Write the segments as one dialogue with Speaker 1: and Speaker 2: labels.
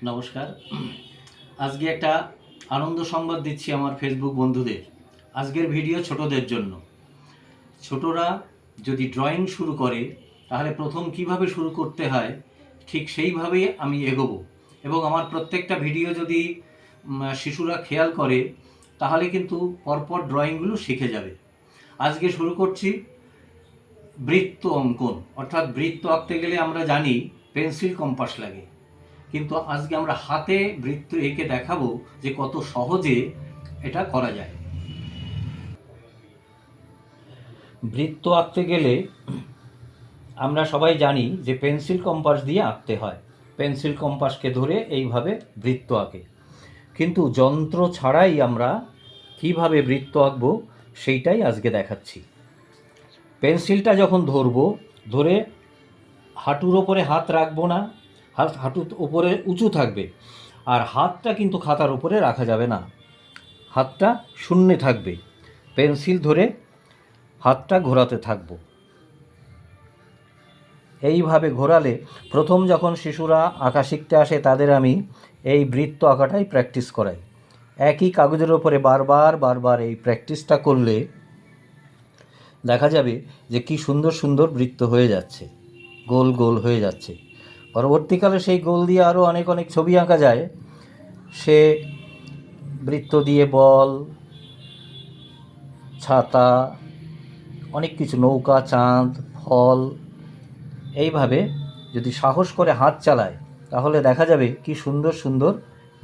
Speaker 1: নমস্কার। আজকে একটা আনন্দ সংবাদ দিচ্ছি আমার ফেসবুক বন্ধুদের। আজকের ভিডিও ছোটদের জন্য। ছোটরা যদি ড্রয়িং শুরু করে তাহলে প্রথম কিভাবে শুরু করতে হয় ঠিক সেইভাবেই আমি এগোবো, এবং আমার প্রত্যেকটা ভিডিও যদি শিশুরা খেয়াল করে তাহলে কিন্তু পরপর ড্রয়িংগুলো শিখে যাবে। আজকে শুরু করছি বৃত্ত অঙ্কন, অর্থাৎ বৃত্ত আঁকতে গেলে আমরা জানি পেন্সিল কম্পাস লাগে, কিন্তু আজকে আমরা হাতে বৃত্ত এঁকে দেখাবো যে কত সহজে এটা করা যায়। বৃত্ত আঁকতে গেলে আমরা সবাই জানি যে পেন্সিল কম্পাস দিয়ে আঁকতে হয়। পেন্সিল কম্পাসকে ধরে এইভাবে বৃত্ত আঁকে, কিন্তু যন্ত্র ছাড়াই আমরা কিভাবে বৃত্ত আঁকবো সেইটাই আজকে দেখাচ্ছি। পেন্সিলটা যখন ধরে হাঁটুর ওপরে হাত রাখবো না, হাঁটুর ওপরে উঁচু থাকবে, আর হাতটা কিন্তু খাতার উপরে রাখা যাবে না, হাতটা শূন্যে থাকবে। পেন্সিল ধরে হাতটা ঘোরাতে থাকবো। এইভাবে ঘোরালে প্রথম যখন শিশুরা আঁকা শিখতে আসে তাদের আমি এই বৃত্ত আঁকাটাই প্র্যাকটিস করাই। একই কাগজের ওপরে বারবার এই প্র্যাকটিসটা করলে দেখা যাবে যে কি সুন্দর সুন্দর বৃত্ত হয়ে যাচ্ছে, গোল গোল হয়ে যাচ্ছে। পরবর্তীকালে সেই গোল দিয়ে আরও অনেক ছবি আঁকা যায়। সে বৃত্ত দিয়ে বল, ছাতা, অনেক কিছু, নৌকা, চাঁদ, ফল, এইভাবে যদি সাহস করে হাত চালায় তাহলে দেখা যাবে কি সুন্দর সুন্দর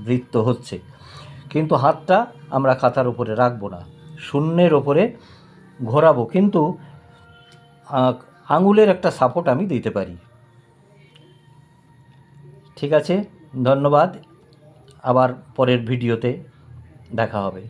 Speaker 1: বৃত্ত হচ্ছে। কিন্তু হাতটা আমরা খাতার উপরে রাখবো না, শূন্যের ওপরে ঘোরাবো, কিন্তু আঙুলের একটা সাপোর্ট আমি দিতে পারি। ঠিক আছে, ধন্যবাদ। আবার পরের ভিডিওতে দেখা হবে।